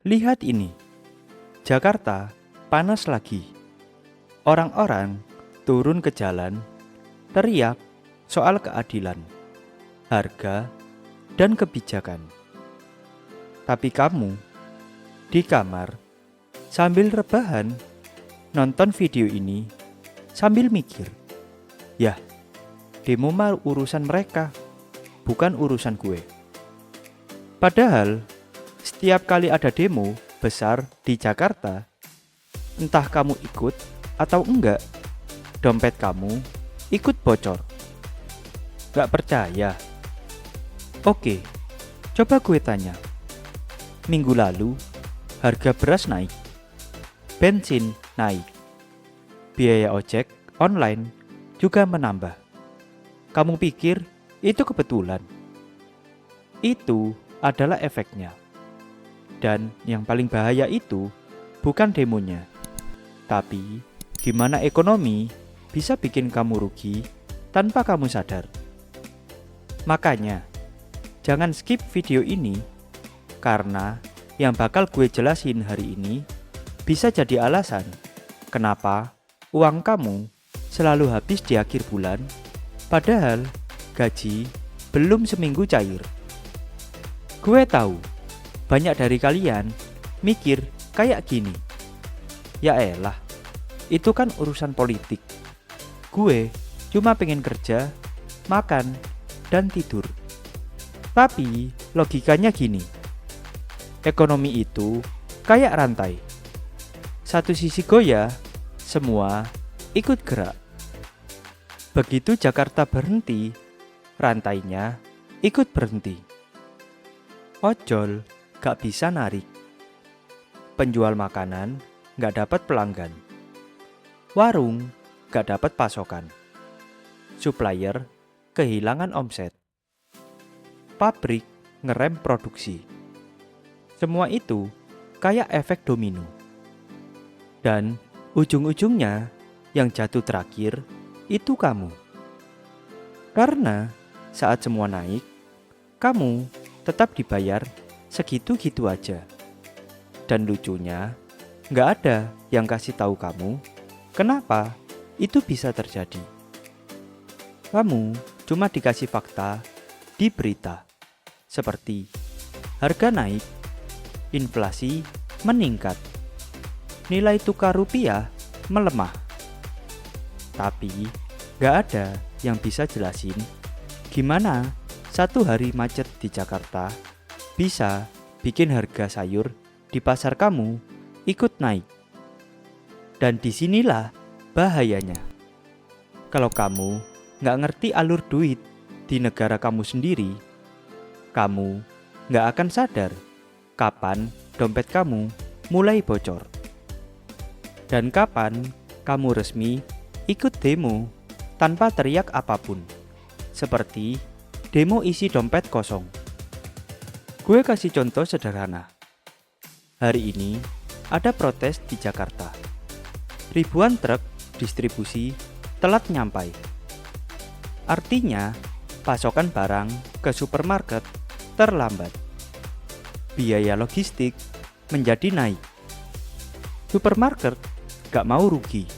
Lihat ini, Jakarta panas lagi. Orang-orang turun ke jalan, teriak soal keadilan, harga, dan kebijakan. Tapi kamu di kamar sambil rebahan nonton video ini sambil mikir, yah, demo mah urusan mereka, bukan urusan gue. Padahal setiap kali ada demo besar di Jakarta, entah kamu ikut atau enggak, dompet kamu ikut bocor. Gak percaya? Oke, coba gue tanya. Minggu lalu, harga beras naik, bensin naik, biaya ojek online juga menambah. Kamu pikir itu kebetulan? Itu adalah efeknya. Dan yang paling bahaya itu bukan demonya, tapi gimana ekonomi bisa bikin kamu rugi tanpa kamu sadar. Makanya, jangan skip video ini, karena yang bakal gue jelasin hari ini bisa jadi alasan kenapa uang kamu selalu habis di akhir bulan, padahal gaji belum seminggu cair. Gue tahu banyak dari kalian mikir kayak gini, ya elah, itu kan urusan politik. Gue cuma pengen kerja, makan, dan tidur. Tapi logikanya gini, ekonomi itu kayak rantai. Satu sisi goyah, semua ikut gerak. Begitu Jakarta berhenti, rantainya ikut berhenti. Ojol gak bisa narik. Penjual makanan gak dapat pelanggan. Warung gak dapat pasokan. Supplier kehilangan omset. Pabrik ngerem produksi. Semua itu kayak efek domino. Dan ujung-ujungnya yang jatuh terakhir itu kamu. Karena saat semua naik, kamu tetap dibayar segitu-gitu aja. Dan lucunya, nggak ada yang kasih tahu kamu kenapa itu bisa terjadi. Kamu cuma dikasih fakta di berita, seperti harga naik, inflasi meningkat, nilai tukar rupiah melemah. Tapi nggak ada yang bisa jelasin gimana satu hari macet di Jakarta bisa bikin harga sayur di pasar kamu ikut naik. Dan disinilah bahayanya. Kalau kamu nggak ngerti alur duit di negara kamu sendiri, kamu nggak akan sadar kapan dompet kamu mulai bocor. Dan kapan kamu resmi ikut demo tanpa teriak apapun, seperti demo isi dompet kosong. Gue kasih contoh sederhana. Hari ini ada protes di Jakarta. Ribuan truk distribusi telat nyampai. Artinya, pasokan barang ke supermarket terlambat. Biaya logistik menjadi naik. Supermarket gak mau rugi.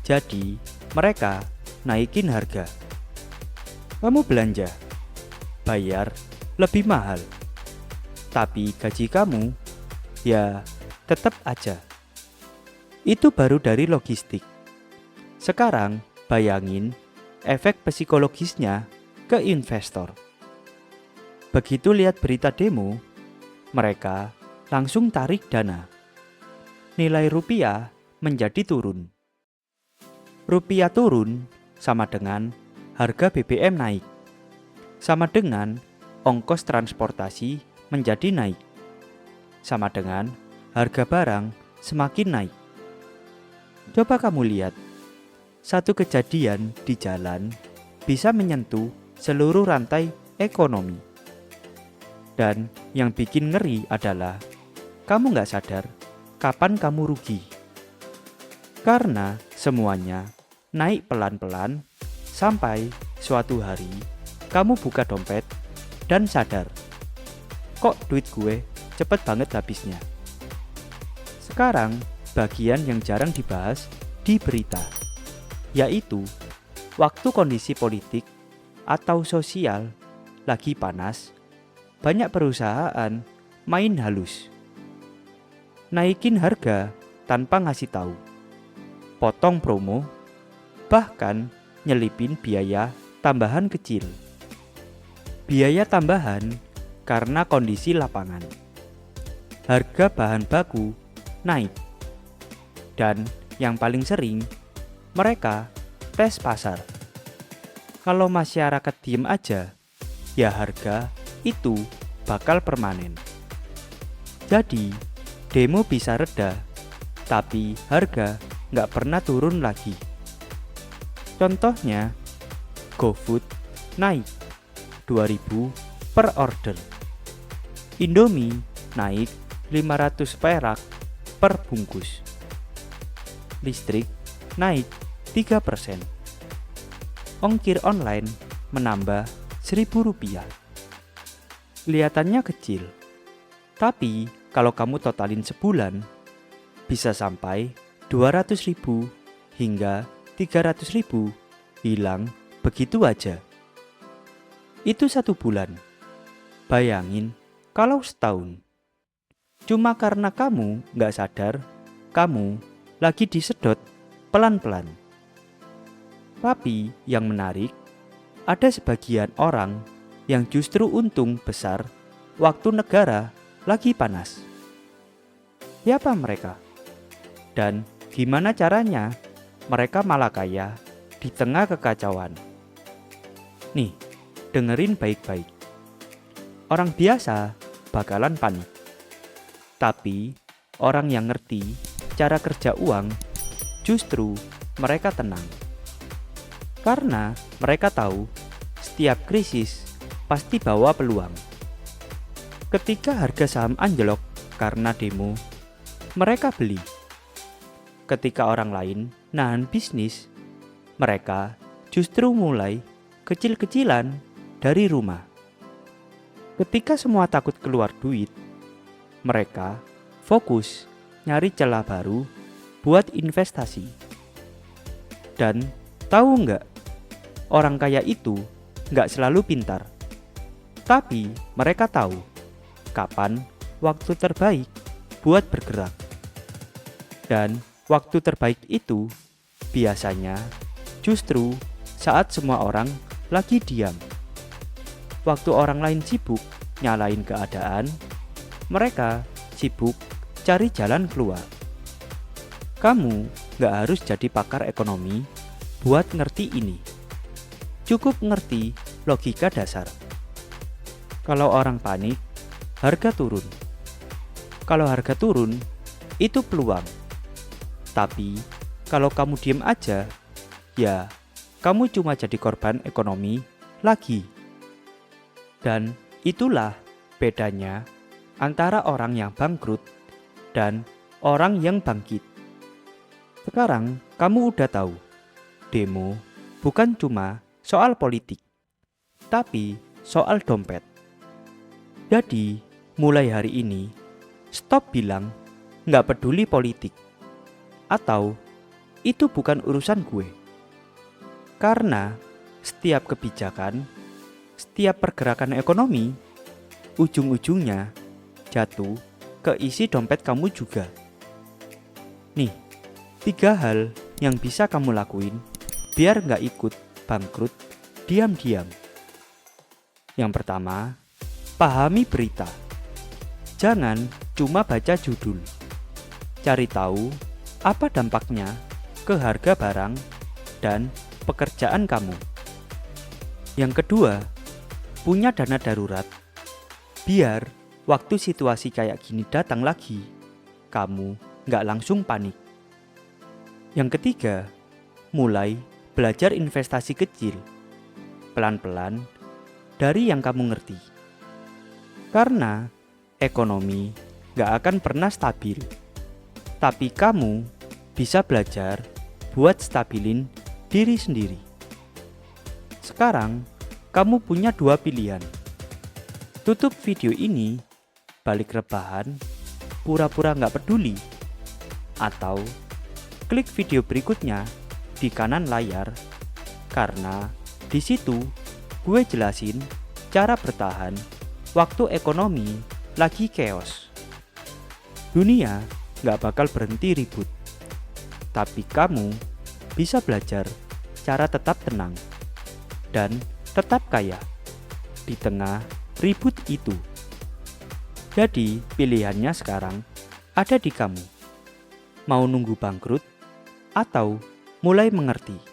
Jadi, mereka naikin harga. Kamu belanja, bayar lebih mahal. Tapi gaji kamu, ya tetap aja. Itu baru dari logistik. Sekarang bayangin efek psikologisnya ke investor. Begitu lihat berita demo, mereka langsung tarik dana. Nilai rupiah menjadi turun. Rupiah turun sama dengan harga BBM naik. Sama dengan ongkos transportasi menjadi naik. Sama dengan harga barang semakin naik. Coba kamu lihat, satu kejadian di jalan bisa menyentuh seluruh rantai ekonomi. Dan yang bikin ngeri adalah kamu gak sadar kapan kamu rugi. Karena semuanya naik pelan-pelan sampai suatu hari kamu buka dompet dan sadar, kok duit gue cepet banget habisnya. Sekarang, bagian yang jarang dibahas di berita, yaitu waktu kondisi politik atau sosial lagi panas, banyak perusahaan main halus. Naikin harga tanpa ngasih tahu, potong promo, bahkan nyelipin biaya tambahan kecil. Biaya tambahan karena kondisi lapangan. Harga bahan baku naik. Dan yang paling sering, mereka tes pasar. Kalau masyarakat diem aja, ya harga itu bakal permanen. Jadi, demo bisa reda, tapi harga nggak pernah turun lagi. Contohnya, GoFood naik 2.000 per order. Indomie naik 500 perak per bungkus. Listrik naik 3%. Ongkir online menambah Rp1.000. Kelihatannya kecil, tapi kalau kamu totalin sebulan, bisa sampai 200.000 hingga 300.000 hilang begitu aja. Itu 1 bulan. Bayangin kalau setahun. Cuma karena kamu nggak sadar, kamu lagi disedot pelan-pelan. Tapi yang menarik, ada sebagian orang yang justru untung besar waktu negara lagi panas. Siapa mereka? Dan gimana caranya mereka malah kaya di tengah kekacauan? Nih, dengerin baik-baik. Orang biasa bakalan panik. Tapi orang yang ngerti cara kerja uang, justru mereka tenang. Karena mereka tahu setiap krisis pasti bawa peluang. Ketika harga saham anjlok karena demo, mereka beli. Ketika orang lain nahan bisnis, mereka justru mulai kecil-kecilan dari rumah. Ketika semua takut keluar duit, mereka fokus nyari celah baru buat investasi. Dan tahu nggak, orang kaya itu nggak selalu pintar. Tapi mereka tahu kapan waktu terbaik buat bergerak. Dan waktu terbaik itu biasanya justru saat semua orang lagi diam. Waktu orang lain sibuk nyalain keadaan, mereka sibuk cari jalan keluar. Kamu nggak harus jadi pakar ekonomi buat ngerti ini. Cukup ngerti logika dasar. Kalau orang panik, harga turun. Kalau harga turun, itu peluang. Tapi kalau kamu diem aja, ya kamu cuma jadi korban ekonomi lagi. Dan itulah bedanya antara orang yang bangkrut dan orang yang bangkit. Sekarang kamu udah tahu, demo bukan cuma soal politik, tapi soal dompet. Jadi, mulai hari ini, stop bilang nggak peduli politik, atau itu bukan urusan gue. Karena setiap kebijakan, setiap pergerakan ekonomi, ujung-ujungnya jatuh ke isi dompet kamu juga. Nih, 3 hal yang bisa kamu lakuin biar nggak ikut bangkrut diam-diam. Yang pertama, pahami berita. Jangan cuma baca judul. Cari tahu apa dampaknya ke harga barang dan pekerjaan kamu. Yang kedua, punya dana darurat. Biar waktu situasi kayak gini datang lagi, kamu nggak langsung panik. Yang ketiga, mulai belajar investasi kecil, pelan-pelan dari yang kamu ngerti. Karena ekonomi nggak akan pernah stabil, tapi kamu bisa belajar buat stabilin diri sendiri. Sekarang, kamu punya 2 pilihan. Tutup video ini, balik rebahan, pura-pura nggak peduli, atau klik video berikutnya di kanan layar, karena di situ gue jelasin cara bertahan waktu ekonomi lagi chaos. Dunia gak bakal berhenti ribut, tapi kamu bisa belajar cara tetap tenang dan tetap kaya di tengah ribut itu. Jadi pilihannya sekarang ada di kamu. Mau nunggu bangkrut atau mulai mengerti?